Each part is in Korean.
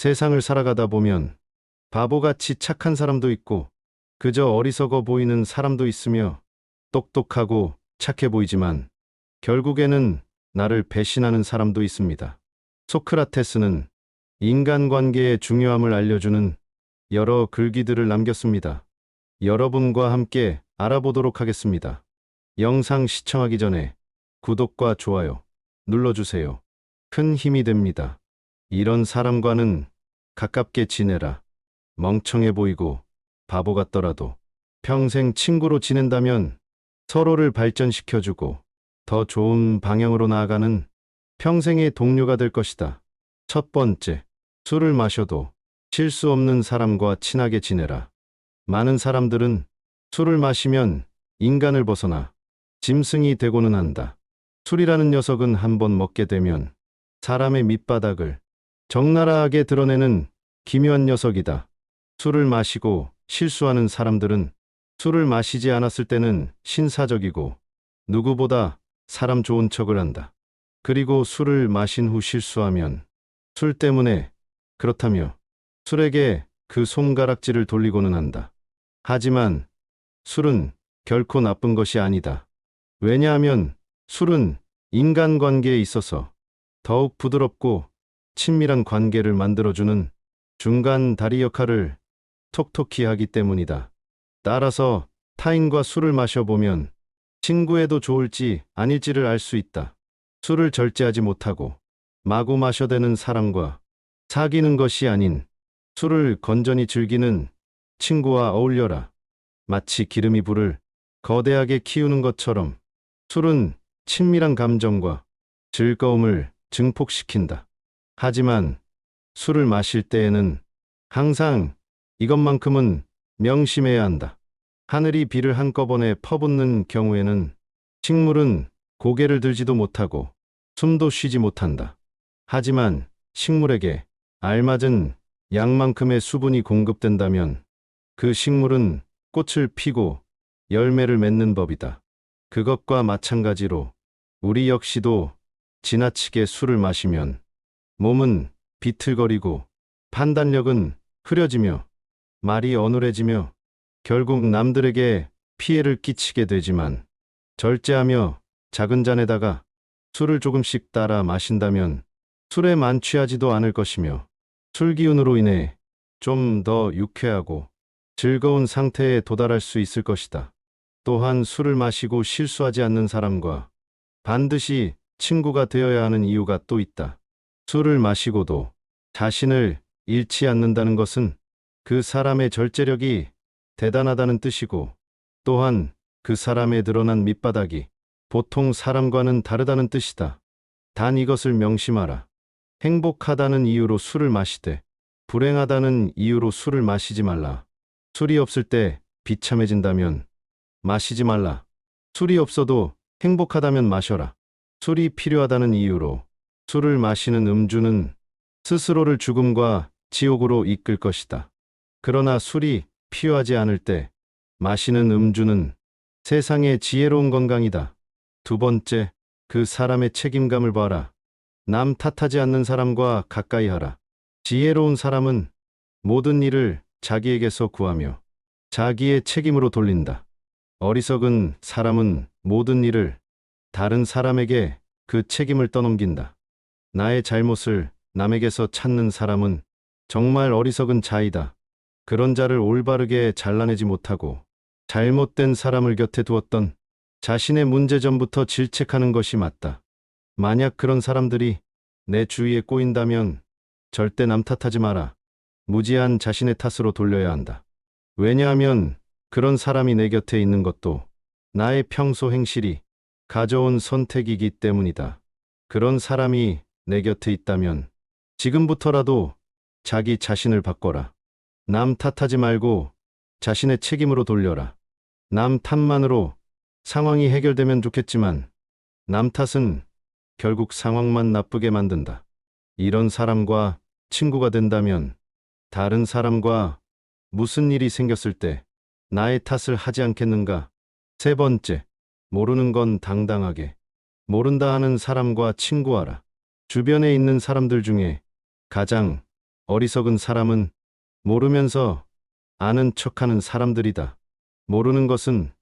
세상을 살아가다 보면 바보같이 착한 사람도 있고 그저 어리석어 보이는 사람도 있으며 똑똑하고 착해 보이지만 결국에는 나를 배신하는 사람도 있습니다. 소크라테스는 인간관계의 중요함을 알려주는 여러 글귀들을 남겼습니다. 여러분과 함께 알아보도록 하겠습니다. 영상 시청하기 전에 구독과 좋아요 눌러주세요. 큰 힘이 됩니다. 이런 사람과는 가깝게 지내라. 멍청해 보이고 바보 같더라도 평생 친구로 지낸다면 서로를 발전시켜주고 더 좋은 방향으로 나아가는 평생의 동료가 될 것이다. 첫 번째, 술을 마셔도 실수 없는 사람과 친하게 지내라. 많은 사람들은 술을 마시면 인간을 벗어나 짐승이 되고는 한다. 술이라는 녀석은 한번 먹게 되면 사람의 밑바닥을 적나라하게 드러내는 기묘한 녀석이다. 술을 마시고 실수하는 사람들은 술을 마시지 않았을 때는 신사적이고 누구보다 사람 좋은 척을 한다. 그리고 술을 마신 후 실수하면 술 때문에 그렇다며 술에게 그 손가락질을 돌리고는 한다. 하지만 술은 결코 나쁜 것이 아니다. 왜냐하면 술은 인간관계에 있어서 더욱 부드럽고 친밀한 관계를 만들어주는 중간 다리 역할을 톡톡히 하기 때문이다. 따라서 타인과 술을 마셔보면 친구해도 좋을지 아닐지를 알 수 있다. 술을 절제하지 못하고 마구 마셔대는 사람과 사귀는 것이 아닌 술을 건전히 즐기는 친구와 어울려라. 마치 기름이 불을 거대하게 키우는 것처럼 술은 친밀한 감정과 즐거움을 증폭시킨다. 하지만 술을 마실 때에는 항상 이것만큼은 명심해야 한다. 하늘이 비를 한꺼번에 퍼붓는 경우에는 식물은 고개를 들지도 못하고 숨도 쉬지 못한다. 하지만 식물에게 알맞은 양만큼의 수분이 공급된다면 그 식물은 꽃을 피고 열매를 맺는 법이다. 그것과 마찬가지로 우리 역시도 지나치게 술을 마시면 몸은 비틀거리고 판단력은 흐려지며 말이 어눌해지며 결국 남들에게 피해를 끼치게 되지만 절제하며 작은 잔에다가 술을 조금씩 따라 마신다면 술에 만취하지도 않을 것이며 술 기운으로 인해 좀 더 유쾌하고 즐거운 상태에 도달할 수 있을 것이다. 또한 술을 마시고 실수하지 않는 사람과 반드시 친구가 되어야 하는 이유가 또 있다. 술을 마시고도 자신을 잃지 않는다는 것은 그 사람의 절제력이 대단하다는 뜻이고 또한 그 사람의 드러난 밑바닥이 보통 사람과는 다르다는 뜻이다. 단 이것을 명심하라. 행복하다는 이유로 술을 마시되 불행하다는 이유로 술을 마시지 말라. 술이 없을 때 비참해진다면 마시지 말라. 술이 없어도 행복하다면 마셔라. 술이 필요하다는 이유로 술을 마시는 음주는 스스로를 죽음과 지옥으로 이끌 것이다. 그러나 술이 필요하지 않을 때 마시는 음주는 세상의 지혜로운 건강이다. 두 번째, 그 사람의 책임감을 봐라. 남 탓하지 않는 사람과 가까이 하라. 지혜로운 사람은 모든 일을 자기에게서 구하며 자기의 책임으로 돌린다. 어리석은 사람은 모든 일을 다른 사람에게 그 책임을 떠넘긴다. 나의 잘못을 남에게서 찾는 사람은 정말 어리석은 자이다. 그런 자를 올바르게 잘라내지 못하고 잘못된 사람을 곁에 두었던 자신의 문제 전부터 질책하는 것이 맞다. 만약 그런 사람들이 내 주위에 꼬인다면 절대 남 탓하지 마라. 무지한 자신의 탓으로 돌려야 한다. 왜냐하면 그런 사람이 내 곁에 있는 것도 나의 평소 행실이 가져온 선택이기 때문이다. 그런 사람이 내 곁에 있다면 지금부터라도 자기 자신을 바꿔라. 남 탓하지 말고 자신의 책임으로 돌려라. 남 탓만으로 상황이 해결되면 좋겠지만 남 탓은 결국 상황만 나쁘게 만든다. 이런 사람과 친구가 된다면 다른 사람과 무슨 일이 생겼을 때 나의 탓을 하지 않겠는가? 세 번째, 모르는 건 당당하게 모른다 하는 사람과 친구하라. 주변에 있는 사람들 중에 가장 어리석은 사람은 모르면서 아는 척하는 사람들이다. 모르는 것은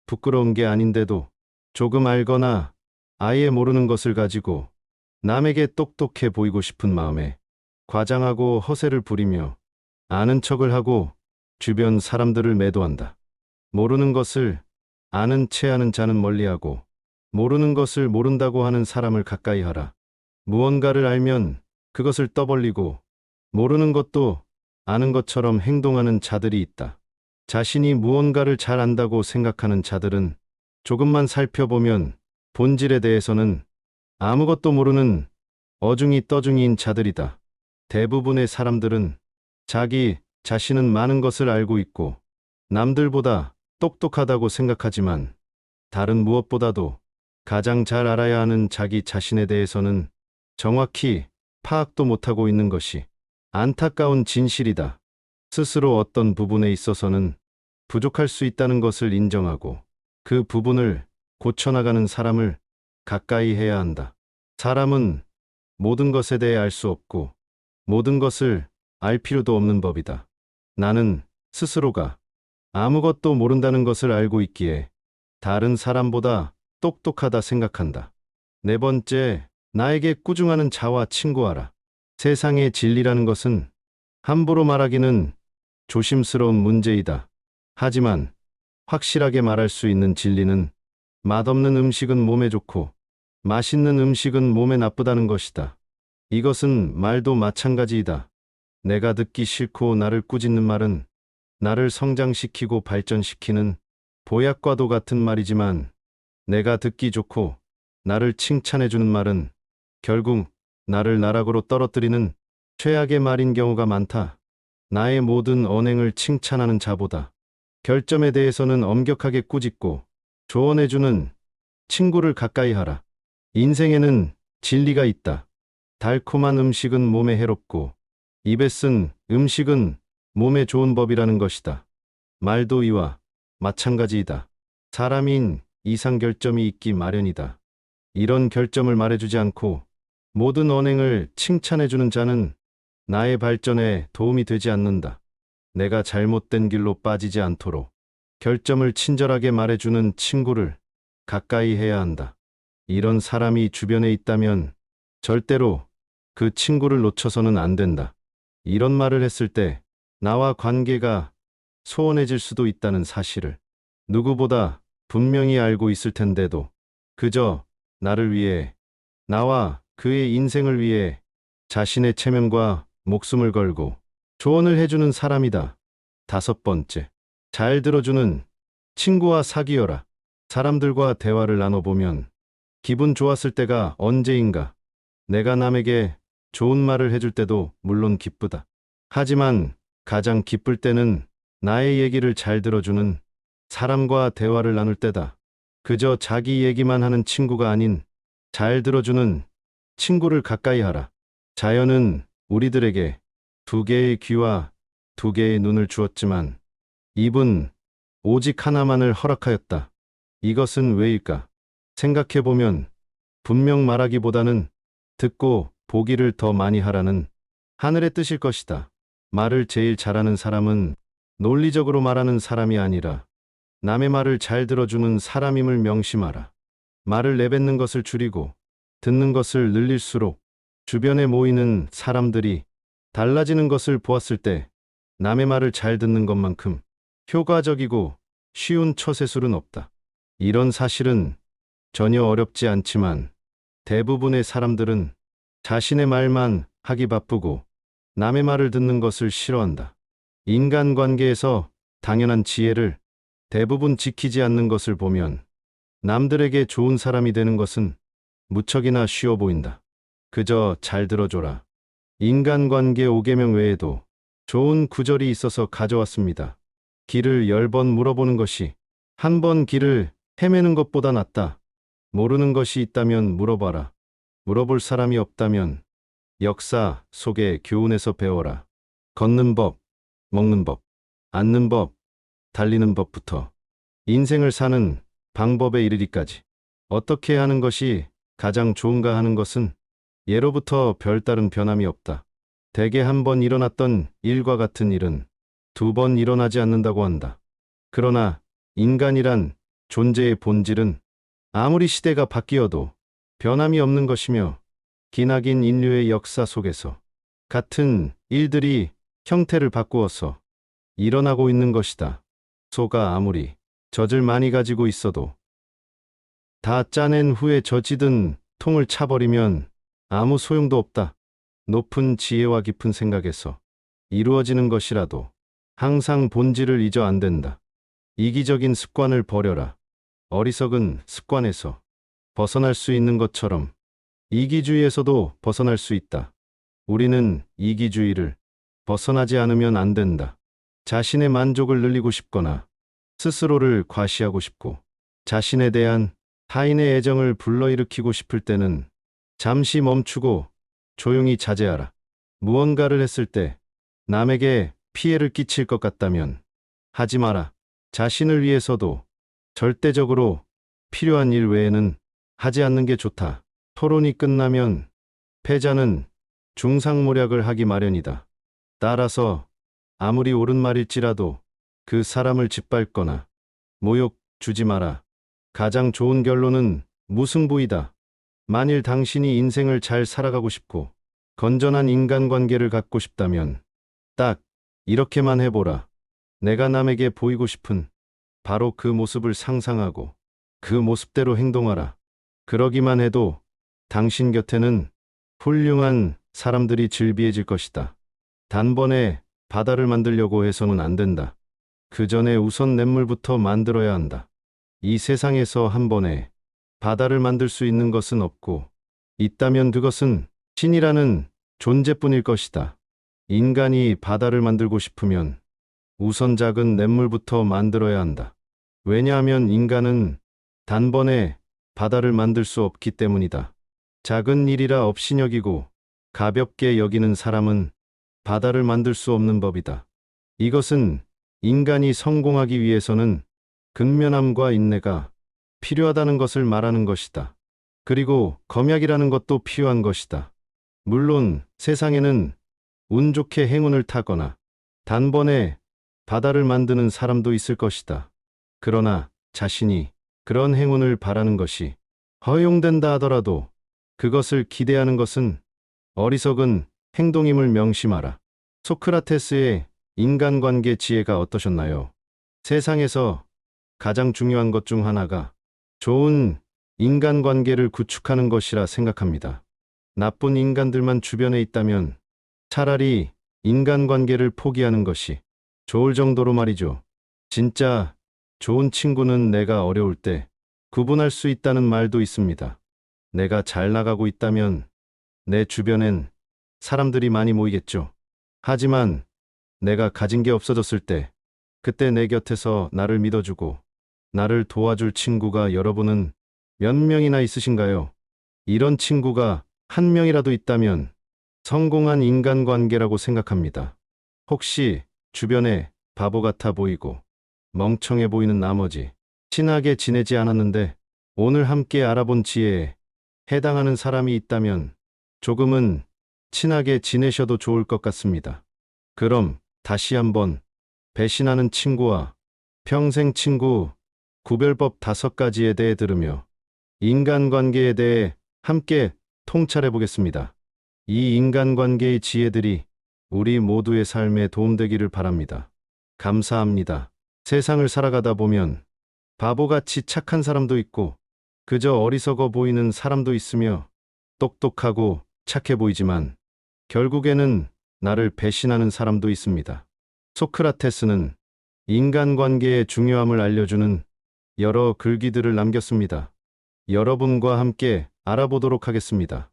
부끄러운 게 아닌데도 조금 알거나 아예 모르는 것을 가지고 남에게 똑똑해 보이고 싶은 마음에 과장하고 허세를 부리며 아는 척을 하고 주변 사람들을 매도한다. 모르는 것을 아는 채 하는 자는 멀리하고 모르는 것을 모른다고 하는 사람을 가까이 하라. 무언가를 알면 그것을 떠벌리고 모르는 것도 아는 것처럼 행동하는 자들이 있다. 자신이 무언가를 잘 안다고 생각하는 자들은 조금만 살펴보면 본질에 대해서는 아무것도 모르는 어중이 떠중이인 자들이다. 대부분의 사람들은 자기 자신은 많은 것을 알고 있고 남들보다 똑똑하다고 생각하지만 다른 무엇보다도 가장 잘 알아야 하는 자기 자신에 대해서는 정확히 파악도 못하고 있는 것이 안타까운 진실이다. 스스로 어떤 부분에 있어서는 부족할 수 있다는 것을 인정하고 그 부분을 고쳐나가는 사람을 가까이 해야 한다. 사람은 모든 것에 대해 알 수 없고 모든 것을 알 필요도 없는 법이다. 나는 스스로가 아무것도 모른다는 것을 알고 있기에 다른 사람보다 똑똑하다 생각한다. 네 번째, 나에게 꾸중하는 자와 친구하라. 세상의 진리라는 것은 함부로 말하기는 조심스러운 문제이다. 하지만 확실하게 말할 수 있는 진리는 맛없는 음식은 몸에 좋고 맛있는 음식은 몸에 나쁘다는 것이다. 이것은 말도 마찬가지이다. 내가 듣기 싫고 나를 꾸짖는 말은 나를 성장시키고 발전시키는 보약과도 같은 말이지만 내가 듣기 좋고 나를 칭찬해주는 말은 결국 나를 나락으로 떨어뜨리는 최악의 말인 경우가 많다. 나의 모든 언행을 칭찬하는 자보다 결점에 대해서는 엄격하게 꾸짖고 조언해주는 친구를 가까이 하라. 인생에는 진리가 있다. 달콤한 음식은 몸에 해롭고 입에 쓴 음식은 몸에 좋은 법이라는 것이다. 말도 이와 마찬가지이다. 사람인 이상 결점이 있기 마련이다. 이런 결점을 말해주지 않고 모든 언행을 칭찬해주는 자는 나의 발전에 도움이 되지 않는다. 내가 잘못된 길로 빠지지 않도록 결점을 친절하게 말해주는 친구를 가까이 해야 한다. 이런 사람이 주변에 있다면 절대로 그 친구를 놓쳐서는 안 된다. 이런 말을 했을 때 나와 관계가 소원해질 수도 있다는 사실을 누구보다 분명히 알고 있을 텐데도 그저 나를 위해, 나와 그의 인생을 위해 자신의 체면과 목숨을 걸고 조언을 해주는 사람이다. 다섯 번째, 잘 들어주는 친구와 사귀어라. 사람들과 대화를 나눠보면 기분 좋았을 때가 언제인가? 내가 남에게 좋은 말을 해줄 때도 물론 기쁘다. 하지만 가장 기쁠 때는 나의 얘기를 잘 들어주는 사람과 대화를 나눌 때다. 그저 자기 얘기만 하는 친구가 아닌 잘 들어주는 친구를 가까이 하라. 자연은 우리들에게 두 개의 귀와 두 개의 눈을 주었지만 입은 오직 하나만을 허락하였다. 이것은 왜일까? 생각해보면 분명 말하기보다는 듣고 보기를 더 많이 하라는 하늘의 뜻일 것이다. 말을 제일 잘하는 사람은 논리적으로 말하는 사람이 아니라 남의 말을 잘 들어주는 사람임을 명심하라. 말을 내뱉는 것을 줄이고 듣는 것을 늘릴수록 주변에 모이는 사람들이 달라지는 것을 보았을 때 남의 말을 잘 듣는 것만큼 효과적이고 쉬운 처세술은 없다. 이런 사실은 전혀 어렵지 않지만 대부분의 사람들은 자신의 말만 하기 바쁘고 남의 말을 듣는 것을 싫어한다. 인간관계에서 당연한 지혜를 대부분 지키지 않는 것을 보면 남들에게 좋은 사람이 되는 것은 무척이나 쉬워 보인다. 그저 잘 들어줘라. 인간관계 5계명 외에도 좋은 구절이 있어서 가져왔습니다. 길을 10번 물어보는 것이 한 번 길을 헤매는 것보다 낫다. 모르는 것이 있다면 물어봐라. 물어볼 사람이 없다면 역사 속의 교훈에서 배워라. 걷는 법, 먹는 법, 앉는 법, 달리는 법부터 인생을 사는 방법에 이르기까지 어떻게 하는 것이 가장 좋은가 하는 것은 예로부터 별다른 변함이 없다. 대개 한 번 일어났던 일과 같은 일은 두 번 일어나지 않는다고 한다. 그러나 인간이란 존재의 본질은 아무리 시대가 바뀌어도 변함이 없는 것이며, 기나긴 인류의 역사 속에서 같은 일들이 형태를 바꾸어서 일어나고 있는 것이다. 소가 아무리 젖을 많이 가지고 있어도 다 짜낸 후에 젖이든 통을 차버리면 아무 소용도 없다. 높은 지혜와 깊은 생각에서 이루어지는 것이라도 항상 본질을 잊어 안 된다. 이기적인 습관을 버려라. 어리석은 습관에서 벗어날 수 있는 것처럼 이기주의에서도 벗어날 수 있다. 우리는 이기주의를 벗어나지 않으면 안 된다. 자신의 만족을 늘리고 싶거나 스스로를 과시하고 싶고 자신에 대한 타인의 애정을 불러일으키고 싶을 때는 잠시 멈추고 조용히 자제하라. 무언가를 했을 때 남에게 피해를 끼칠 것 같다면 하지 마라. 자신을 위해서도 절대적으로 필요한 일 외에는 하지 않는 게 좋다. 토론이 끝나면 패자는 중상모략을 하기 마련이다. 따라서 아무리 옳은 말일지라도 그 사람을 짓밟거나 모욕 주지 마라. 가장 좋은 결론은 무승부이다. 만일 당신이 인생을 잘 살아가고 싶고 건전한 인간관계를 갖고 싶다면 딱 이렇게만 해보라. 내가 남에게 보이고 싶은 바로 그 모습을 상상하고 그 모습대로 행동하라. 그러기만 해도 당신 곁에는 훌륭한 사람들이 즐비해질 것이다. 단번에 바다를 만들려고 해서는 안 된다. 그 전에 우선 냇물부터 만들어야 한다. 이 세상에서 한 번에 바다를 만들 수 있는 것은 없고, 있다면 그것은 신이라는 존재뿐일 것이다. 인간이 바다를 만들고 싶으면 우선 작은 냇물부터 만들어야 한다. 왜냐하면 인간은 단번에 바다를 만들 수 없기 때문이다. 작은 일이라 업신여기고 가볍게 여기는 사람은 바다를 만들 수 없는 법이다. 이것은 인간이 성공하기 위해서는 근면함과 인내가 필요하다는 것을 말하는 것이다. 그리고 검약이라는 것도 필요한 것이다. 물론 세상에는 운 좋게 행운을 타거나 단번에 바다를 만드는 사람도 있을 것이다. 그러나 자신이 그런 행운을 바라는 것이 허용된다 하더라도 그것을 기대하는 것은 어리석은 행동임을 명심하라. 소크라테스의 인간관계 지혜가 어떠셨나요? 세상에서 가장 중요한 것 중 하나가 좋은 인간관계를 구축하는 것이라 생각합니다. 나쁜 인간들만 주변에 있다면 차라리 인간관계를 포기하는 것이 좋을 정도로 말이죠. 진짜 좋은 친구는 내가 어려울 때 구분할 수 있다는 말도 있습니다. 내가 잘 나가고 있다면 내 주변엔 사람들이 많이 모이겠죠. 하지만 내가 가진 게 없어졌을 때, 그때 내 곁에서 나를 믿어주고 나를 도와줄 친구가 여러분은 몇 명이나 있으신가요? 이런 친구가 한 명이라도 있다면 성공한 인간관계라고 생각합니다. 혹시 주변에 바보 같아 보이고 멍청해 보이는 나머지 친하게 지내지 않았는데 오늘 함께 알아본 지혜에 해당하는 사람이 있다면 조금은 친하게 지내셔도 좋을 것 같습니다. 그럼 다시 한번 배신하는 친구와 평생 친구 구별법 5가지에 대해 들으며 인간관계에 대해 함께 통찰해 보겠습니다. 이 인간관계의 지혜들이 우리 모두의 삶에 도움되기를 바랍니다. 감사합니다. 세상을 살아가다 보면 바보같이 착한 사람도 있고 그저 어리석어 보이는 사람도 있으며 똑똑하고 착해 보이지만 결국에는 나를 배신하는 사람도 있습니다. 소크라테스는 인간관계의 중요함을 알려주는 여러 글귀들을 남겼습니다. 여러분과 함께 알아보도록 하겠습니다.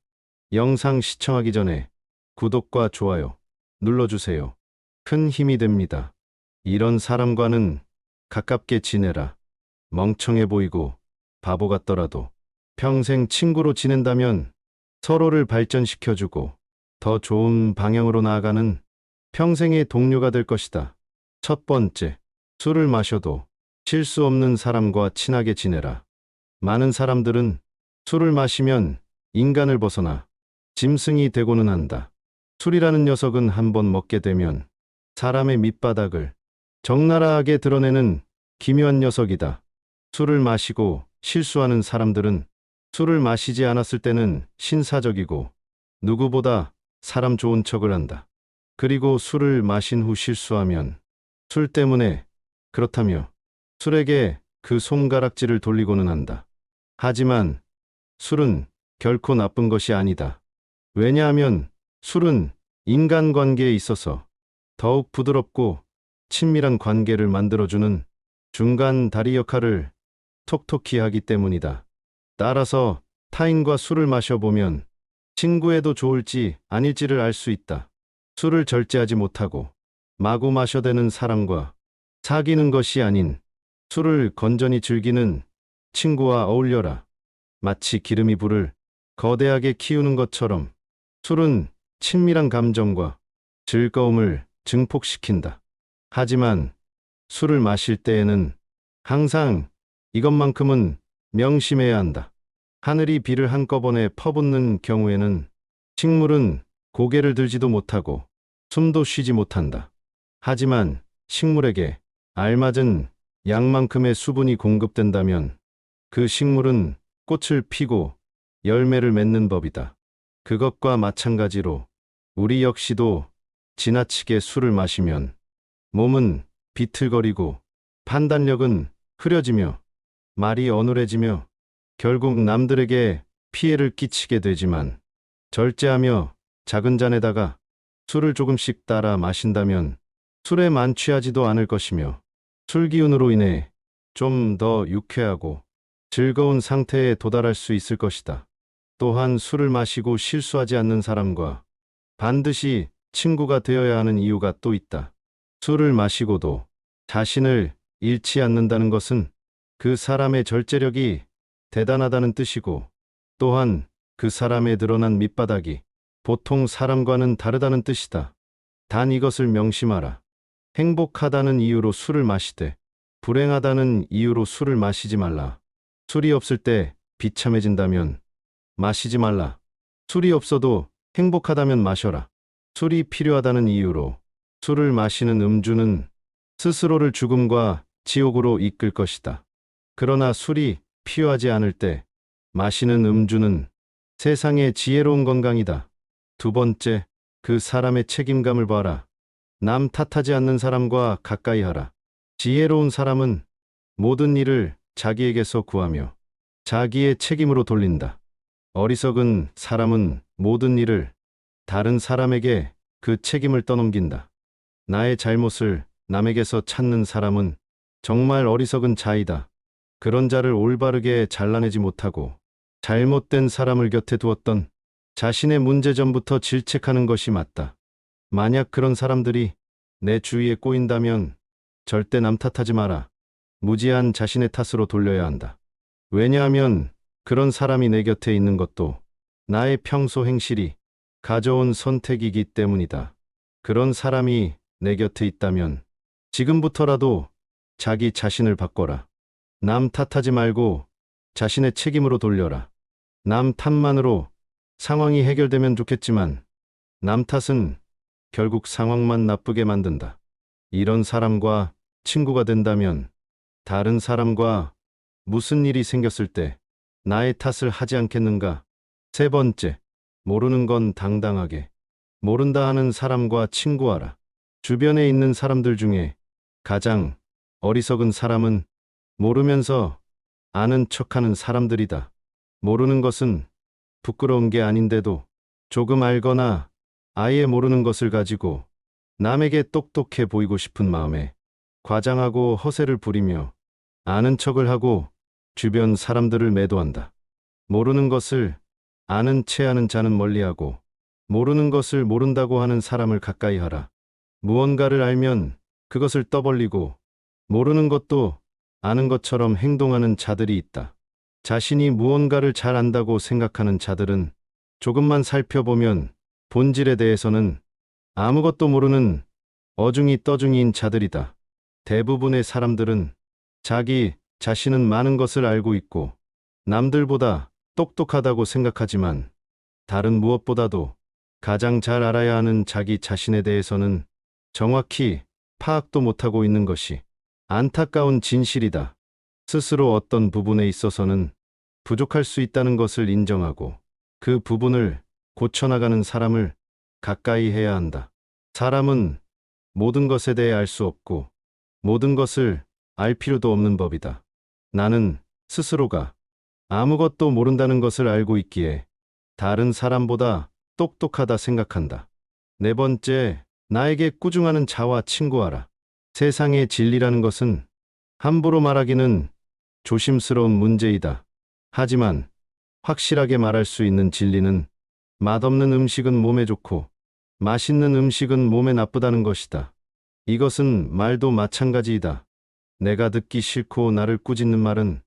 영상 시청하기 전에 구독과 좋아요 눌러주세요. 큰 힘이 됩니다. 이런 사람과는 가깝게 지내라. 멍청해 보이고 바보 같더라도 평생 친구로 지낸다면 서로를 발전시켜주고 더 좋은 방향으로 나아가는 평생의 동료가 될 것이다. 첫 번째, 술을 마셔도 실수 없는 사람과 친하게 지내라. 많은 사람들은 술을 마시면 인간을 벗어나 짐승이 되고는 한다. 술이라는 녀석은 한번 먹게 되면 사람의 밑바닥을 적나라하게 드러내는 기묘한 녀석이다. 술을 마시고 실수하는 사람들은 술을 마시지 않았을 때는 신사적이고 누구보다 사람 좋은 척을 한다. 그리고 술을 마신 후 실수하면 술 때문에 그렇다며 술에게 그 손가락질을 돌리고는 한다. 하지만 술은 결코 나쁜 것이 아니다. 왜냐하면 술은 인간관계에 있어서 더욱 부드럽고 친밀한 관계를 만들어주는 중간 다리 역할을 톡톡히 하기 때문이다. 따라서 타인과 술을 마셔보면 친구에도 좋을지 아닐지를 알 수 있다. 술을 절제하지 못하고 마구 마셔대는 사람과 사귀는 것이 아닌 술을 건전히 즐기는 친구와 어울려라. 마치 기름이 불을 거대하게 키우는 것처럼 술은 친밀한 감정과 즐거움을 증폭시킨다. 하지만 술을 마실 때에는 항상 이것만큼은 명심해야 한다. 하늘이 비를 한꺼번에 퍼붓는 경우에는 식물은 고개를 들지도 못하고 숨도 쉬지 못한다. 하지만 식물에게 알맞은 양만큼의 수분이 공급된다면 그 식물은 꽃을 피고 열매를 맺는 법이다. 그것과 마찬가지로 우리 역시도 지나치게 술을 마시면 몸은 비틀거리고 판단력은 흐려지며 말이 어눌해지며 결국 남들에게 피해를 끼치게 되지만 절제하며 작은 잔에다가 술을 조금씩 따라 마신다면 술에 만취하지도 않을 것이며 술 기운으로 인해 좀 더 유쾌하고 즐거운 상태에 도달할 수 있을 것이다. 또한 술을 마시고 실수하지 않는 사람과 반드시 친구가 되어야 하는 이유가 또 있다. 술을 마시고도 자신을 잃지 않는다는 것은 그 사람의 절제력이 대단하다는 뜻이고 또한 그 사람에 드러난 밑바닥이 보통 사람과는 다르다는 뜻이다. 단 이것을 명심하라. 행복하다는 이유로 술을 마시되 불행하다는 이유로 술을 마시지 말라. 술이 없을 때 비참해진다면 마시지 말라. 술이 없어도 행복하다면 마셔라. 술이 필요하다는 이유로 술을 마시는 음주는 스스로를 죽음과 지옥으로 이끌 것이다. 그러나 술이 필요하지 않을 때 마시는 음주는 세상의 지혜로운 건강이다. 두 번째, 그 사람의 책임감을 봐라. 남 탓하지 않는 사람과 가까이 하라. 지혜로운 사람은 모든 일을 자기에게서 구하며 자기의 책임으로 돌린다. 어리석은 사람은 모든 일을 다른 사람에게 그 책임을 떠넘긴다. 나의 잘못을 남에게서 찾는 사람은 정말 어리석은 자이다. 그런 자를 올바르게 잘라내지 못하고 잘못된 사람을 곁에 두었던 자신의 문제 전부터 질책하는 것이 맞다. 만약 그런 사람들이 내 주위에 꼬인다면 절대 남 탓하지 마라. 무지한 자신의 탓으로 돌려야 한다. 왜냐하면 그런 사람이 내 곁에 있는 것도 나의 평소 행실이 가져온 선택이기 때문이다. 그런 사람이 내 곁에 있다면 지금부터라도 자기 자신을 바꿔라. 남 탓하지 말고 자신의 책임으로 돌려라. 남 탓만으로 상황이 해결되면 좋겠지만 남 탓은 결국 상황만 나쁘게 만든다. 이런 사람과 친구가 된다면 다른 사람과 무슨 일이 생겼을 때 나의 탓을 하지 않겠는가? 세 번째, 모르는 건 당당하게 모른다 하는 사람과 친구하라. 주변에 있는 사람들 중에 가장 어리석은 사람은 모르면서 아는 척하는 사람들이다. 모르는 것은 부끄러운 게 아닌데도 조금 알거나 아예 모르는 것을 가지고 남에게 똑똑해 보이고 싶은 마음에 과장하고 허세를 부리며 아는 척을 하고 주변 사람들을 매도한다. 모르는 것을 아는 채 하는 자는 멀리하고 모르는 것을 모른다고 하는 사람을 가까이 하라. 무언가를 알면 그것을 떠벌리고 모르는 것도 아는 것처럼 행동하는 자들이 있다. 자신이 무언가를 잘 안다고 생각하는 자들은 조금만 살펴보면 본질에 대해서는 아무것도 모르는 어중이 떠중이인 자들이다. 대부분의 사람들은 자기 자신은 많은 것을 알고 있고 남들보다 똑똑하다고 생각하지만 다른 무엇보다도 가장 잘 알아야 하는 자기 자신에 대해서는 정확히 파악도 못하고 있는 것이 안타까운 진실이다. 스스로 어떤 부분에 있어서는 부족할 수 있다는 것을 인정하고 그 부분을 고쳐나가는 사람을 가까이 해야 한다. 사람은 모든 것에 대해 알 수 없고 모든 것을 알 필요도 없는 법이다. 나는 스스로가 아무것도 모른다는 것을 알고 있기에 다른 사람보다 똑똑하다 생각한다. 네 번째, 나에게 꾸중하는 자와 친구하라. 세상의 진리라는 것은 함부로 말하기는 조심스러운 문제이다. 하지만 확실하게 말할 수 있는 진리는 맛없는 음식은 몸에 좋고 맛있는 음식은 몸에 나쁘다는 것이다. 이것은 말도 마찬가지이다. 내가 듣기 싫고 나를 꾸짖는 말은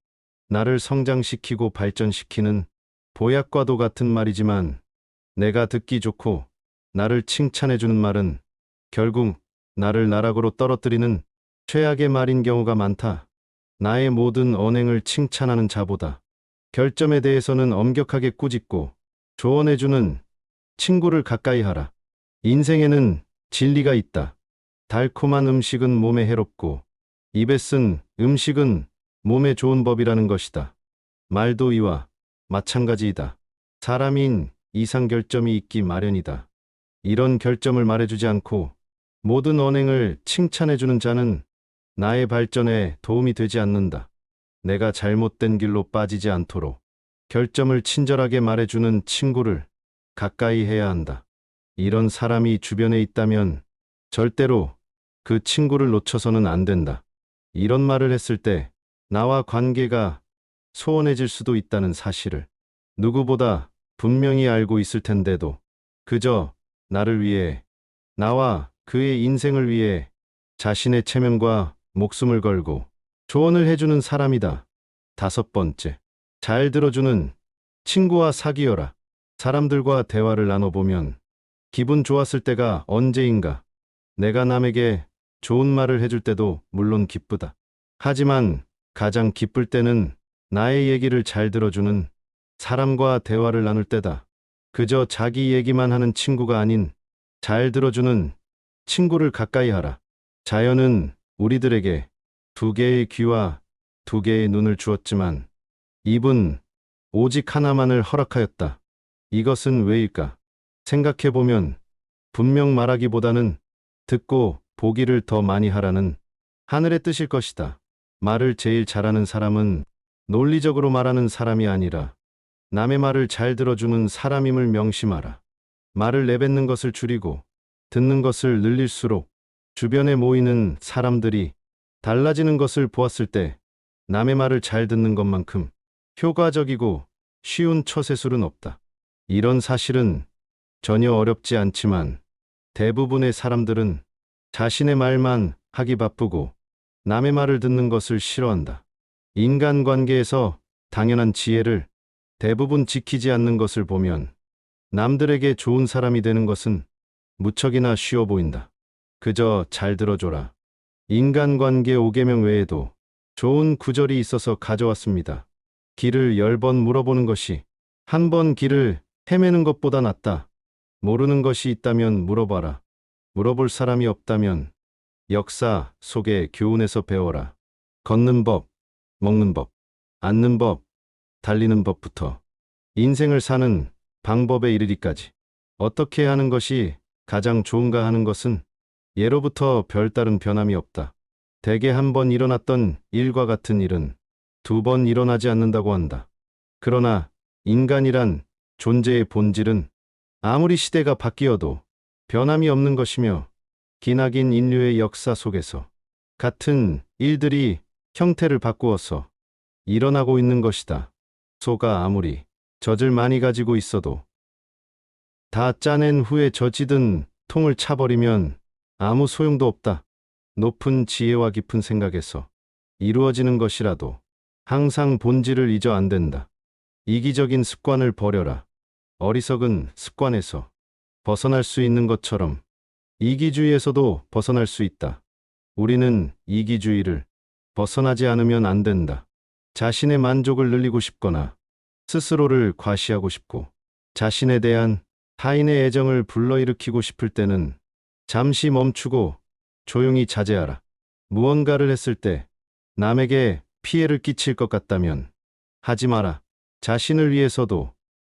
나를 성장시키고 발전시키는 보약과도 같은 말이지만 내가 듣기 좋고 나를 칭찬해주는 말은 결국 나를 나락으로 떨어뜨리는 최악의 말인 경우가 많다. 나의 모든 언행을 칭찬하는 자보다 결점에 대해서는 엄격하게 꾸짖고 조언해주는 친구를 가까이 하라. 인생에는 진리가 있다. 달콤한 음식은 몸에 해롭고 입에 쓴 음식은 몸에 좋은 법이라는 것이다. 말도 이와 마찬가지이다. 사람인 이상 결점이 있기 마련이다. 이런 결점을 말해주지 않고 모든 언행을 칭찬해주는 자는 나의 발전에 도움이 되지 않는다. 내가 잘못된 길로 빠지지 않도록 결점을 친절하게 말해주는 친구를 가까이 해야 한다. 이런 사람이 주변에 있다면 절대로 그 친구를 놓쳐서는 안 된다. 이런 말을 했을 때 나와 관계가 소원해질 수도 있다는 사실을 누구보다 분명히 알고 있을 텐데도 그저 나를 위해, 나와 그의 인생을 위해 자신의 체면과 목숨을 걸고 조언을 해주는 사람이다. 다섯 번째, 잘 들어주는 친구와 사귀어라. 사람들과 대화를 나눠보면 기분 좋았을 때가 언제인가? 내가 남에게 좋은 말을 해줄 때도 물론 기쁘다. 하지만 가장 기쁠 때는 나의 얘기를 잘 들어주는 사람과 대화를 나눌 때다. 그저 자기 얘기만 하는 친구가 아닌 잘 들어주는 친구를 가까이 하라. 자연은 우리들에게 두 개의 귀와 두 개의 눈을 주었지만 입은 오직 하나만을 허락하였다. 이것은 왜일까? 생각해보면 분명 말하기보다는 듣고 보기를 더 많이 하라는 하늘의 뜻일 것이다. 말을 제일 잘하는 사람은 논리적으로 말하는 사람이 아니라 남의 말을 잘 들어주는 사람임을 명심하라. 말을 내뱉는 것을 줄이고 듣는 것을 늘릴수록 주변에 모이는 사람들이 달라지는 것을 보았을 때 남의 말을 잘 듣는 것만큼 효과적이고 쉬운 처세술은 없다. 이런 사실은 전혀 어렵지 않지만 대부분의 사람들은 자신의 말만 하기 바쁘고 남의 말을 듣는 것을 싫어한다. 인간관계에서 당연한 지혜를 대부분 지키지 않는 것을 보면 남들에게 좋은 사람이 되는 것은 무척이나 쉬워 보인다. 그저 잘 들어줘라. 인간관계 5계명 외에도 좋은 구절이 있어서 가져왔습니다. 길을 10번 물어보는 것이 한 번 길을 헤매는 것보다 낫다. 모르는 것이 있다면 물어봐라. 물어볼 사람이 없다면 역사 속의 교훈에서 배워라. 걷는 법, 먹는 법, 앉는 법, 달리는 법부터 인생을 사는 방법에 이르기까지 어떻게 하는 것이 가장 좋은가 하는 것은 예로부터 별다른 변함이 없다. 대개 한 번 일어났던 일과 같은 일은 두 번 일어나지 않는다고 한다. 그러나 인간이란 존재의 본질은 아무리 시대가 바뀌어도 변함이 없는 것이며 기나긴 인류의 역사 속에서 같은 일들이 형태를 바꾸어서 일어나고 있는 것이다. 소가 아무리 젖을 많이 가지고 있어도 다 짜낸 후에 젖이든 통을 차버리면 아무 소용도 없다. 높은 지혜와 깊은 생각에서 이루어지는 것이라도 항상 본질을 잊어 안 된다. 이기적인 습관을 버려라. 어리석은 습관에서 벗어날 수 있는 것처럼 이기주의에서도 벗어날 수 있다. 우리는 이기주의를 벗어나지 않으면 안 된다. 자신의 만족을 늘리고 싶거나 스스로를 과시하고 싶고 자신에 대한 타인의 애정을 불러일으키고 싶을 때는 잠시 멈추고 조용히 자제하라. 무언가를 했을 때 남에게 피해를 끼칠 것 같다면 하지 마라. 자신을 위해서도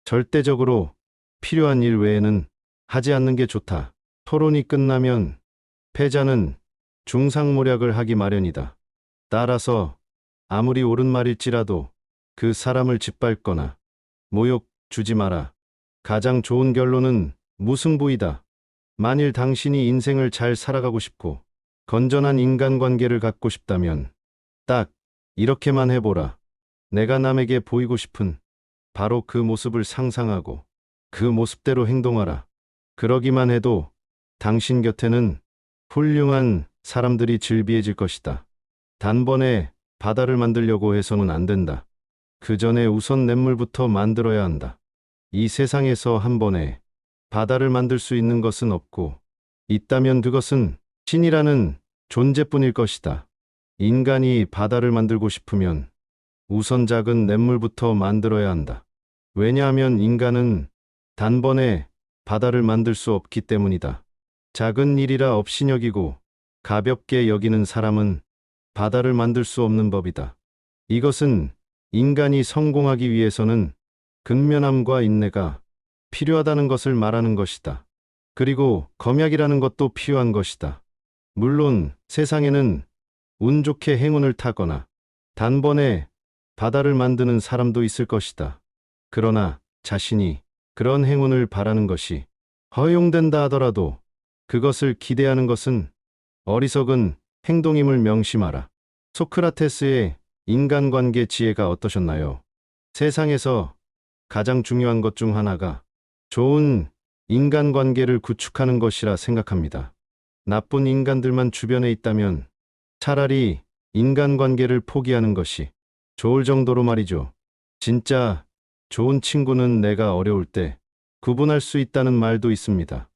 절대적으로 필요한 일 외에는 하지 않는 게 좋다. 토론이 끝나면 패자는 중상모략을 하기 마련이다. 따라서 아무리 옳은 말일지라도 그 사람을 짓밟거나 모욕 주지 마라. 가장 좋은 결론은 무승부이다. 만일 당신이 인생을 잘 살아가고 싶고 건전한 인간관계를 갖고 싶다면 딱 이렇게만 해보라. 내가 남에게 보이고 싶은 바로 그 모습을 상상하고 그 모습대로 행동하라. 그러기만 해도 당신 곁에는 훌륭한 사람들이 즐비해질 것이다. 단번에 바다를 만들려고 해서는 안 된다. 그 전에 우선 냇물부터 만들어야 한다. 이 세상에서 한 번에 바다를 만들 수 있는 것은 없고, 있다면 그것은 신이라는 존재뿐일 것이다. 인간이 바다를 만들고 싶으면 우선 작은 냇물부터 만들어야 한다. 왜냐하면 인간은 단번에 바다를 만들 수 없기 때문이다. 작은 일이라 업신여기고 가볍게 여기는 사람은 바다를 만들 수 없는 법이다. 이것은 인간이 성공하기 위해서는 근면함과 인내가 필요하다는 것을 말하는 것이다. 그리고 검약이라는 것도 필요한 것이다. 물론 세상에는 운 좋게 행운을 타거나 단번에 바다를 만드는 사람도 있을 것이다. 그러나 자신이 그런 행운을 바라는 것이 허용된다 하더라도 그것을 기대하는 것은 어리석은 행동임을 명심하라. 소크라테스의 인간관계 지혜가 어떠셨나요? 세상에서 가장 중요한 것 중 하나가 좋은 인간관계를 구축하는 것이라 생각합니다. 나쁜 인간들만 주변에 있다면 차라리 인간관계를 포기하는 것이 좋을 정도로 말이죠. 진짜 좋은 친구는 내가 어려울 때 구분할 수 있다는 말도 있습니다.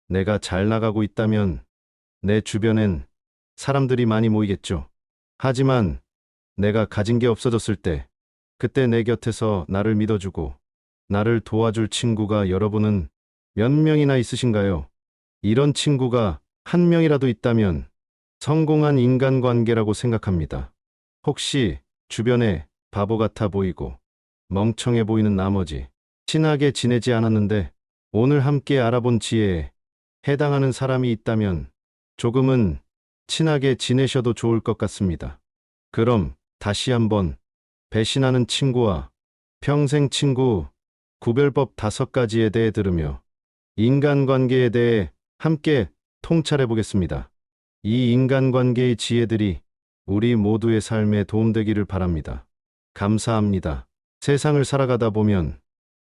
내가 잘 나가고 있다면 내 주변엔 사람들이 많이 모이겠죠. 하지만 내가 가진 게 없어졌을 때 그때 내 곁에서 나를 믿어주고 나를 도와줄 친구가 여러분은 몇 명이나 있으신가요? 이런 친구가 한 명이라도 있다면 성공한 인간관계라고 생각합니다. 혹시 주변에 바보 같아 보이고 멍청해 보이는 나머지 친하게 지내지 않았는데 오늘 함께 알아본 지혜에 해당하는 사람이 있다면 조금은 친하게 지내셔도 좋을 것 같습니다. 그럼 다시 한번 배신하는 친구와 평생 친구 구별법 5가지에 대해 들으며 인간관계에 대해 함께 통찰해 보겠습니다. 이 인간관계의 지혜들이 우리 모두의 삶에 도움되기를 바랍니다. 감사합니다. 세상을 살아가다 보면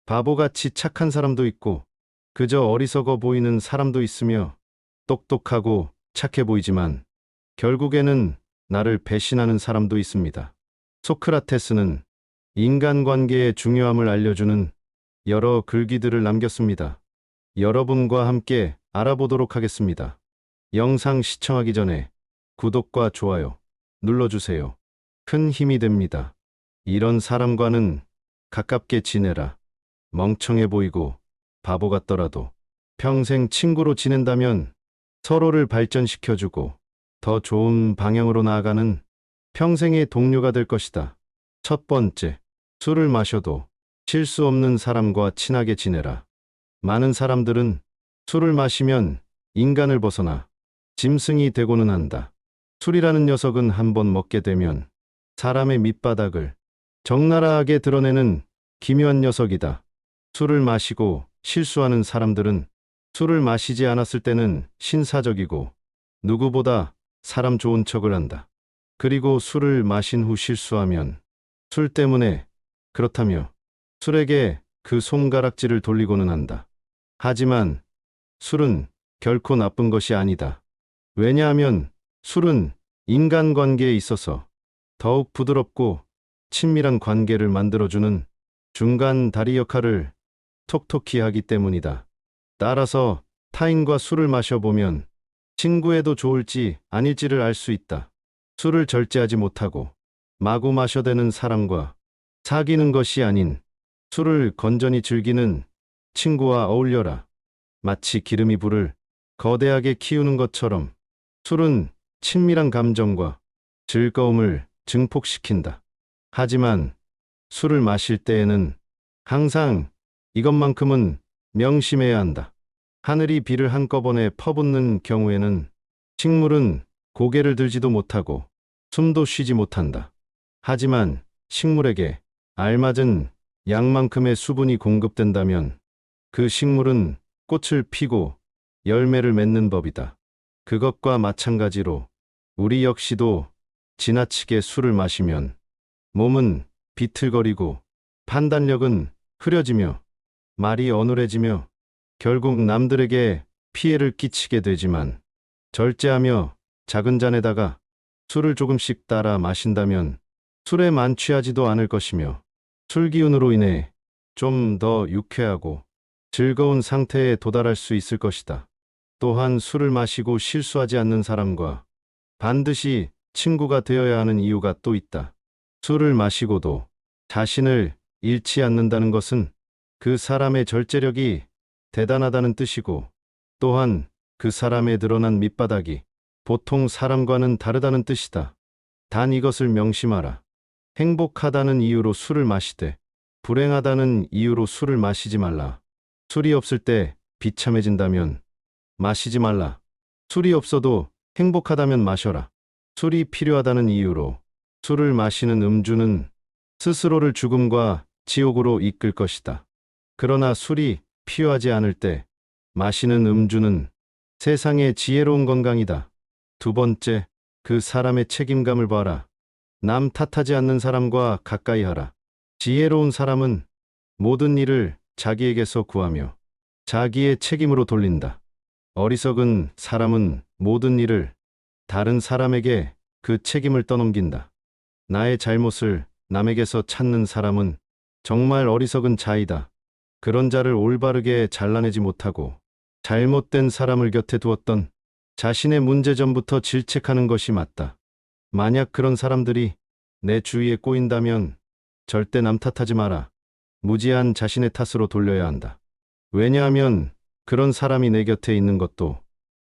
바보같이 착한 사람도 있고 그저 어리석어 보이는 사람도 있으며 똑똑하고 착해 보이지만 결국에는 나를 배신하는 사람도 있습니다. 소크라테스는 인간관계의 중요함을 알려주는 여러 글귀들을 남겼습니다. 여러분과 함께 알아보도록 하겠습니다. 영상 시청하기 전에 구독과 좋아요 눌러주세요. 큰 힘이 됩니다. 이런 사람과는 가깝게 지내라. 멍청해 보이고 바보 같더라도 평생 친구로 지낸다면 서로를 발전시켜주고 더 좋은 방향으로 나아가는 평생의 동료가 될 것이다. 첫 번째, 술을 마셔도 실수 없는 사람과 친하게 지내라. 많은 사람들은 술을 마시면 인간을 벗어나 짐승이 되고는 한다. 술이라는 녀석은 한번 먹게 되면 사람의 밑바닥을 적나라하게 드러내는 기묘한 녀석이다. 술을 마시고 실수하는 사람들은 술을 마시지 않았을 때는 신사적이고 누구보다 사람 좋은 척을 한다. 그리고 술을 마신 후 실수하면 술 때문에 그렇다며 술에게 그 손가락질을 돌리고는 한다. 하지만 술은 결코 나쁜 것이 아니다. 왜냐하면 술은 인간관계에 있어서 더욱 부드럽고 친밀한 관계를 만들어주는 중간 다리 역할을 톡톡히 하기 때문이다. 따라서 타인과 술을 마셔보면 친구에도 좋을지 아닐지를 알 수 있다. 술을 절제하지 못하고 마구 마셔대는 사람과 사귀는 것이 아닌 술을 건전히 즐기는 친구와 어울려라. 마치 기름이 불을 거대하게 키우는 것처럼 술은 친밀한 감정과 즐거움을 증폭시킨다. 하지만 술을 마실 때에는 항상 이것만큼은 명심해야 한다. 하늘이 비를 한꺼번에 퍼붓는 경우에는 식물은 고개를 들지도 못하고 숨도 쉬지 못한다. 하지만 식물에게 알맞은 양만큼의 수분이 공급된다면 그 식물은 꽃을 피고 열매를 맺는 법이다. 그것과 마찬가지로 우리 역시도 지나치게 술을 마시면 몸은 비틀거리고 판단력은 흐려지며 말이 어눌해지며 결국 남들에게 피해를 끼치게 되지만 절제하며 작은 잔에다가 술을 조금씩 따라 마신다면 술에 만취하지도 않을 것이며 술 기운으로 인해 좀 더 유쾌하고 즐거운 상태에 도달할 수 있을 것이다. 또한 술을 마시고 실수하지 않는 사람과 반드시 친구가 되어야 하는 이유가 또 있다. 술을 마시고도 자신을 잃지 않는다는 것은 그 사람의 절제력이 대단하다는 뜻이고 또한 그 사람의 드러난 밑바닥이 보통 사람과는 다르다는 뜻이다. 단 이것을 명심하라. 행복하다는 이유로 술을 마시되 불행하다는 이유로 술을 마시지 말라. 술이 없을 때 비참해진다면 마시지 말라. 술이 없어도 행복하다면 마셔라. 술이 필요하다는 이유로 술을 마시는 음주는 스스로를 죽음과 지옥으로 이끌 것이다. 그러나 술이 필요하지 않을 때 마시는 음주는 세상의 지혜로운 건강이다. 두 번째, 그 사람의 책임감을 봐라. 남 탓하지 않는 사람과 가까이 하라. 지혜로운 사람은 모든 일을 자기에게서 구하며 자기의 책임으로 돌린다. 어리석은 사람은 모든 일을 다른 사람에게 그 책임을 떠넘긴다. 나의 잘못을 남에게서 찾는 사람은 정말 어리석은 자이다. 그런 자를 올바르게 잘라내지 못하고 잘못된 사람을 곁에 두었던 자신의 문제점부터 질책하는 것이 맞다. 만약 그런 사람들이 내 주위에 꼬인다면 절대 남 탓하지 마라. 무지한 자신의 탓으로 돌려야 한다. 왜냐하면 그런 사람이 내 곁에 있는 것도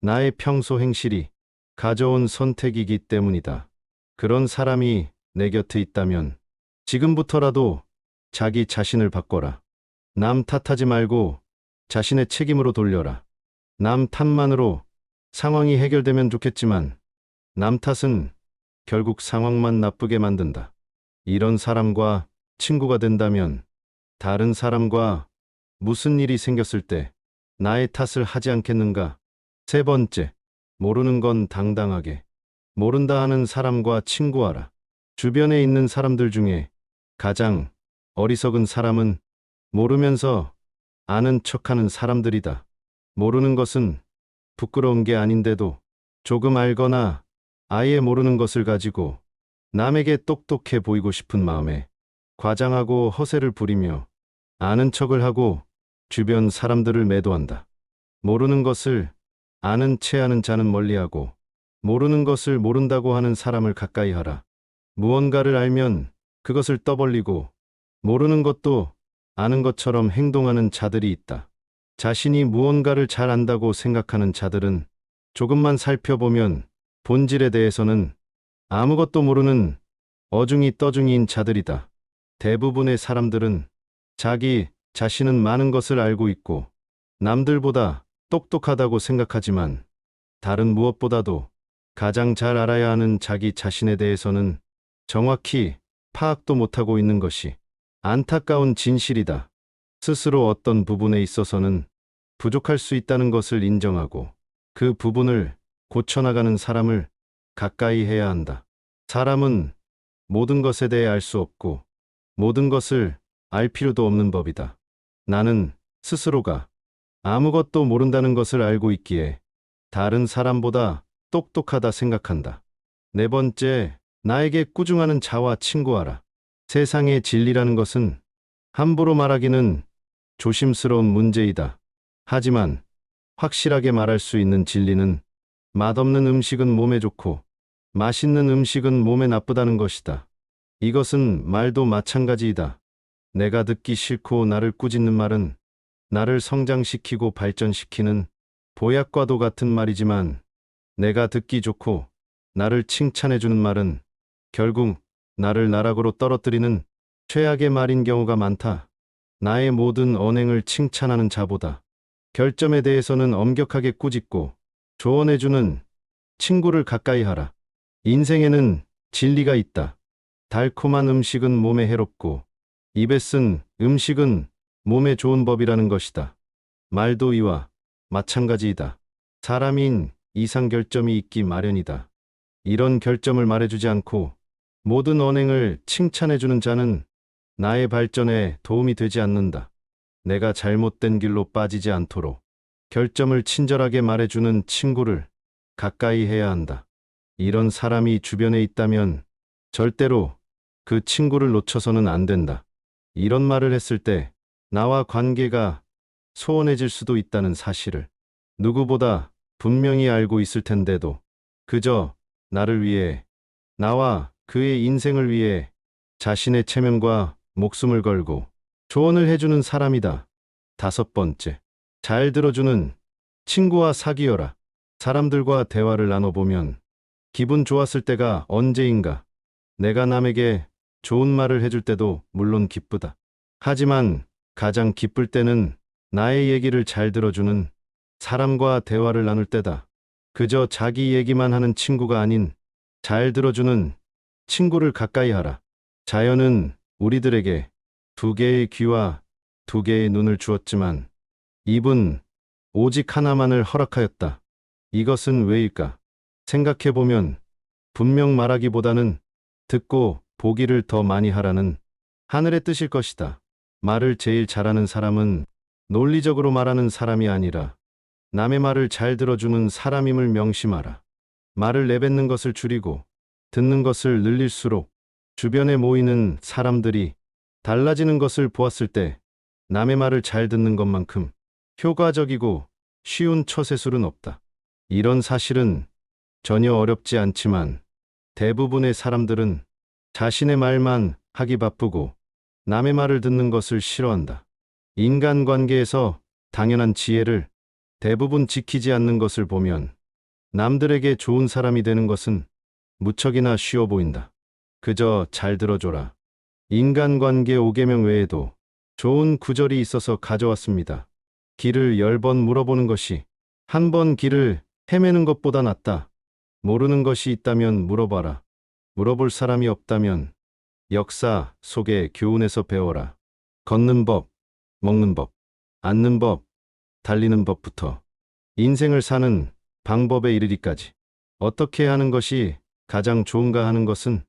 나의 평소 행실이 가져온 선택이기 때문이다. 그런 사람이 내 곁에 있다면 지금부터라도 자기 자신을 바꿔라. 남 탓하지 말고 자신의 책임으로 돌려라. 남 탓만으로 상황이 해결되면 좋겠지만 남 탓은 결국 상황만 나쁘게 만든다. 이런 사람과 친구가 된다면 다른 사람과 무슨 일이 생겼을 때 나의 탓을 하지 않겠는가? 세 번째, 모르는 건 당당하게 모른다 하는 사람과 친구하라. 주변에 있는 사람들 중에 가장 어리석은 사람은 모르면서 아는 척하는 사람들이다. 모르는 것은 부끄러운 게 아닌데도 조금 알거나 아예 모르는 것을 가지고 남에게 똑똑해 보이고 싶은 마음에 과장하고 허세를 부리며 아는 척을 하고 주변 사람들을 매도한다. 모르는 것을 아는 채 하는 자는 멀리하고 모르는 것을 모른다고 하는 사람을 가까이 하라. 무언가를 알면 그것을 떠벌리고 모르는 것도 아는 것처럼 행동하는 자들이 있다. 자신이 무언가를 잘 안다고 생각하는 자들은 조금만 살펴보면 본질에 대해서는 아무것도 모르는 어중이 떠중이인 자들이다. 대부분의 사람들은 자기 자신은 많은 것을 알고 있고 남들보다 똑똑하다고 생각하지만 다른 무엇보다도 가장 잘 알아야 하는 자기 자신에 대해서는 정확히 파악도 못하고 있는 것이 안타까운 진실이다. 스스로 어떤 부분에 있어서는 부족할 수 있다는 것을 인정하고 그 부분을 고쳐나가는 사람을 가까이 해야 한다. 사람은 모든 것에 대해 알 수 없고 모든 것을 알 필요도 없는 법이다. 나는 스스로가 아무것도 모른다는 것을 알고 있기에 다른 사람보다 똑똑하다 생각한다. 네 번째, 나에게 꾸중하는 자와 친구하라. 세상의 진리라는 것은 함부로 말하기는 조심스러운 문제이다. 하지만 확실하게 말할 수 있는 진리는 맛없는 음식은 몸에 좋고 맛있는 음식은 몸에 나쁘다는 것이다. 이것은 말도 마찬가지이다. 내가 듣기 싫고 나를 꾸짖는 말은 나를 성장시키고 발전시키는 보약과도 같은 말이지만 내가 듣기 좋고 나를 칭찬해주는 말은 결국 나를 나락으로 떨어뜨리는 최악의 말인 경우가 많다. 나의 모든 언행을 칭찬하는 자보다 결점에 대해서는 엄격하게 꾸짖고 조언해주는 친구를 가까이 하라. 인생에는 진리가 있다. 달콤한 음식은 몸에 해롭고 입에 쓴 음식은 몸에 좋은 법이라는 것이다. 말도 이와 마찬가지이다. 사람인 이상 결점이 있기 마련이다. 이런 결점을 말해주지 않고 모든 언행을 칭찬해주는 자는 나의 발전에 도움이 되지 않는다. 내가 잘못된 길로 빠지지 않도록 결점을 친절하게 말해주는 친구를 가까이 해야 한다. 이런 사람이 주변에 있다면 절대로 그 친구를 놓쳐서는 안 된다. 이런 말을 했을 때 나와 관계가 소원해질 수도 있다는 사실을 누구보다 분명히 알고 있을 텐데도 그저 나를 위해, 나와 그의 인생을 위해 자신의 체면과 목숨을 걸고 조언을 해주는 사람이다. 다섯 번째, 잘 들어주는 친구와 사귀어라. 사람들과 대화를 나눠보면 기분 좋았을 때가 언제인가. 내가 남에게 좋은 말을 해줄 때도 물론 기쁘다. 하지만 가장 기쁠 때는 나의 얘기를 잘 들어주는 사람과 대화를 나눌 때다. 그저 자기 얘기만 하는 친구가 아닌 잘 들어주는 친구를 가까이 하라. 자연은 우리들에게 두 개의 귀와 두 개의 눈을 주었지만 입은 오직 하나만을 허락하였다. 이것은 왜일까? 생각해보면 분명 말하기보다는 듣고 보기를 더 많이 하라는 하늘의 뜻일 것이다. 말을 제일 잘하는 사람은 논리적으로 말하는 사람이 아니라 남의 말을 잘 들어주는 사람임을 명심하라. 말을 내뱉는 것을 줄이고 듣는 것을 늘릴수록 주변에 모이는 사람들이 달라지는 것을 보았을 때 남의 말을 잘 듣는 것만큼 효과적이고 쉬운 처세술은 없다. 이런 사실은 전혀 어렵지 않지만 대부분의 사람들은 자신의 말만 하기 바쁘고 남의 말을 듣는 것을 싫어한다. 인간관계에서 당연한 지혜를 대부분 지키지 않는 것을 보면 남들에게 좋은 사람이 되는 것은 무척이나 쉬워 보인다. 그저 잘 들어줘라. 인간관계 5계명 외에도 좋은 구절이 있어서 가져왔습니다. 길을 10번 물어보는 것이 한 번 길을 헤매는 것보다 낫다. 모르는 것이 있다면 물어봐라. 물어볼 사람이 없다면 역사 속의 교훈에서 배워라. 걷는 법, 먹는 법, 앉는 법, 달리는 법부터 인생을 사는 방법에 이르기까지 어떻게 하는 것이 가장 좋은가 하는 것은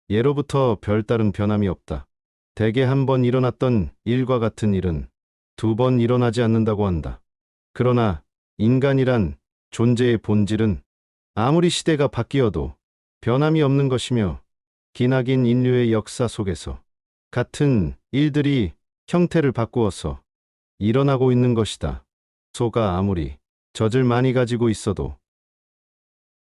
예로부터 별다른 변함이 없다. 대개 한 번 일어났던 일과 같은 일은 두 번 일어나지 않는다고 한다. 그러나 인간이란 존재의 본질은 아무리 시대가 바뀌어도 변함이 없는 것이며 기나긴 인류의 역사 속에서 같은 일들이 형태를 바꾸어서 일어나고 있는 것이다. 소가 아무리 젖을 많이 가지고 있어도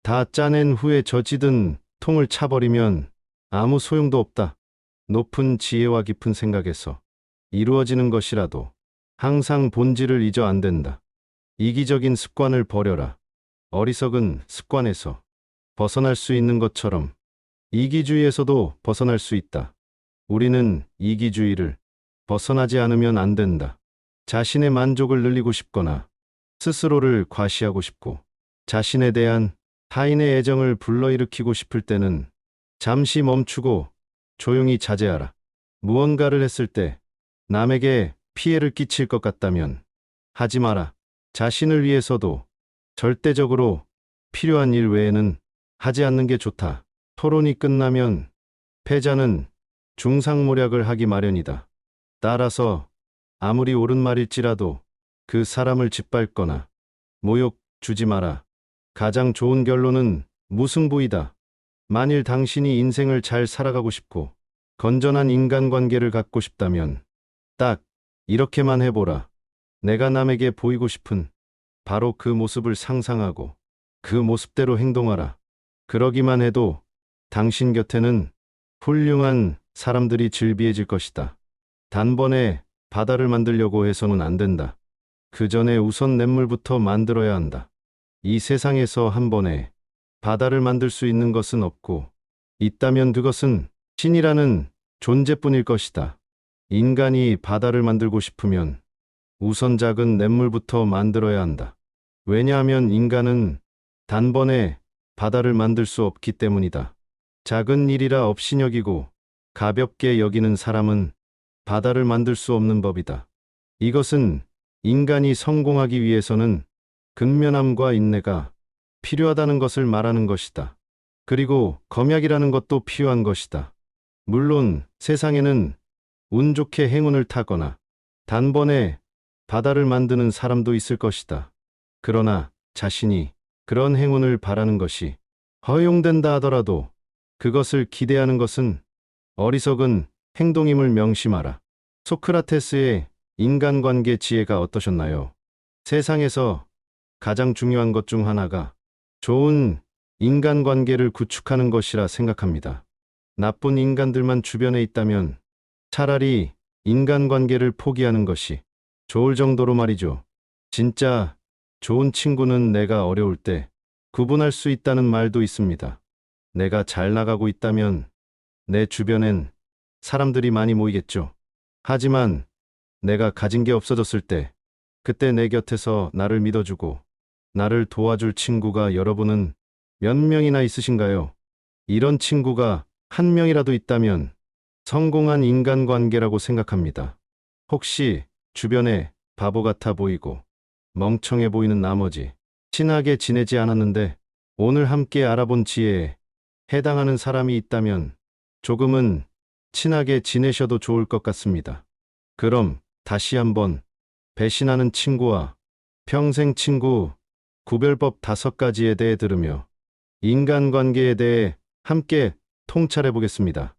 다 짜낸 후에 젖이든 통을 차버리면 아무 소용도 없다. 높은 지혜와 깊은 생각에서 이루어지는 것이라도 항상 본질을 잊어 안 된다. 이기적인 습관을 버려라. 어리석은 습관에서 벗어날 수 있는 것처럼 이기주의에서도 벗어날 수 있다. 우리는 이기주의를 벗어나지 않으면 안 된다. 자신의 만족을 늘리고 싶거나 스스로를 과시하고 싶고 자신에 대한 타인의 애정을 불러일으키고 싶을 때는 잠시 멈추고 조용히 자제하라. 무언가를 했을 때 남에게 피해를 끼칠 것 같다면 하지 마라. 자신을 위해서도 절대적으로 필요한 일 외에는 하지 않는 게 좋다. 토론이 끝나면 패자는 중상모략을 하기 마련이다. 따라서 아무리 옳은 말일지라도 그 사람을 짓밟거나 모욕 주지 마라. 가장 좋은 결론은 무승부이다. 만일 당신이 인생을 잘 살아가고 싶고 건전한 인간관계를 갖고 싶다면 딱 이렇게만 해보라. 내가 남에게 보이고 싶은 바로 그 모습을 상상하고 그 모습대로 행동하라. 그러기만 해도 당신 곁에는 훌륭한 사람들이 즐비해질 것이다. 단번에 바다를 만들려고 해서는 안 된다. 그 전에 우선 냇물부터 만들어야 한다. 이 세상에서 한 번에 바다를 만들 수 있는 것은 없고, 있다면 그것은 신이라는 존재뿐일 것이다. 인간이 바다를 만들고 싶으면 우선 작은 냇물부터 만들어야 한다. 왜냐하면 인간은 단번에 바다를 만들 수 없기 때문이다. 작은 일이라 없이 여기고 가볍게 여기는 사람은 바다를 만들 수 없는 법이다. 이것은 인간이 성공하기 위해서는 근면함과 인내가 필요하다는 것을 말하는 것이다. 그리고 검약이라는 것도 필요한 것이다. 물론 세상에는 운 좋게 행운을 타거나 단번에 바다를 만드는 사람도 있을 것이다. 그러나 자신이 그런 행운을 바라는 것이 허용된다 하더라도 그것을 기대하는 것은 어리석은 행동임을 명심하라. 소크라테스의 인간관계 지혜가 어떠셨나요? 세상에서 가장 중요한 것 중 하나가 좋은 인간관계를 구축하는 것이라 생각합니다. 나쁜 인간들만 주변에 있다면 차라리 인간관계를 포기하는 것이 좋을 정도로 말이죠. 진짜 좋은 친구는 내가 어려울 때 구분할 수 있다는 말도 있습니다. 내가 잘 나가고 있다면 내 주변엔 사람들이 많이 모이겠죠. 하지만 내가 가진 게 없어졌을 때 그때 내 곁에서 나를 믿어주고 나를 도와줄 친구가 여러분은 몇 명이나 있으신가요? 이런 친구가 한 명이라도 있다면 성공한 인간관계라고 생각합니다. 혹시 주변에 바보 같아 보이고 멍청해 보이는 나머지 친하게 지내지 않았는데 오늘 함께 알아본 지혜에 해당하는 사람이 있다면 조금은 친하게 지내셔도 좋을 것 같습니다. 그럼 다시 한번 배신하는 친구와 평생 친구 구별법 5가지에 대해 들으며 인간관계에 대해 함께 통찰해 보겠습니다.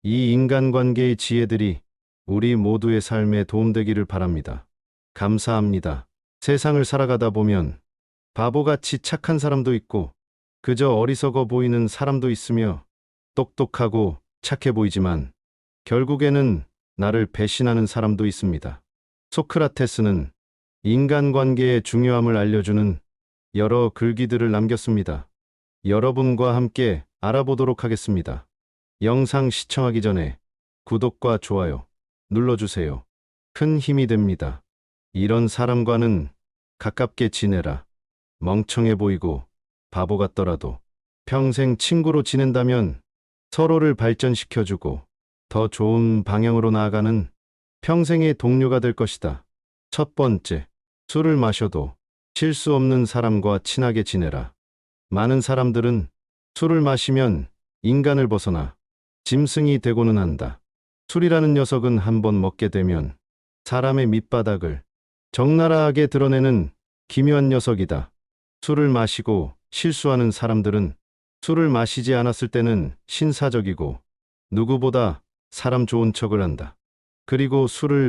이 인간관계의 지혜들이 우리 모두의 삶에 도움되기를 바랍니다. 감사합니다. 세상을 살아가다 보면 바보같이 착한 사람도 있고 그저 어리석어 보이는 사람도 있으며 똑똑하고 착해 보이지만 결국에는 나를 배신하는 사람도 있습니다. 소크라테스는 인간관계의 중요함을 알려주는 여러 글귀들을 남겼습니다. 여러분과 함께 알아보도록 하겠습니다. 영상 시청하기 전에 구독과 좋아요 눌러주세요. 큰 힘이 됩니다. 이런 사람과는 가깝게 지내라. 멍청해 보이고 바보 같더라도 평생 친구로 지낸다면 서로를 발전시켜주고 더 좋은 방향으로 나아가는 평생의 동료가 될 것이다. 첫 번째, 술을 마셔도 실수 없는 사람과 친하게 지내라. 많은 사람들은 술을 마시면 인간을 벗어나 짐승이 되고는 한다. 술이라는 녀석은 한번 먹게 되면 사람의 밑바닥을 적나라하게 드러내는 기묘한 녀석이다. 술을 마시고 실수하는 사람들은 술을 마시지 않았을 때는 신사적이고 누구보다 사람 좋은 척을 한다. 그리고 술을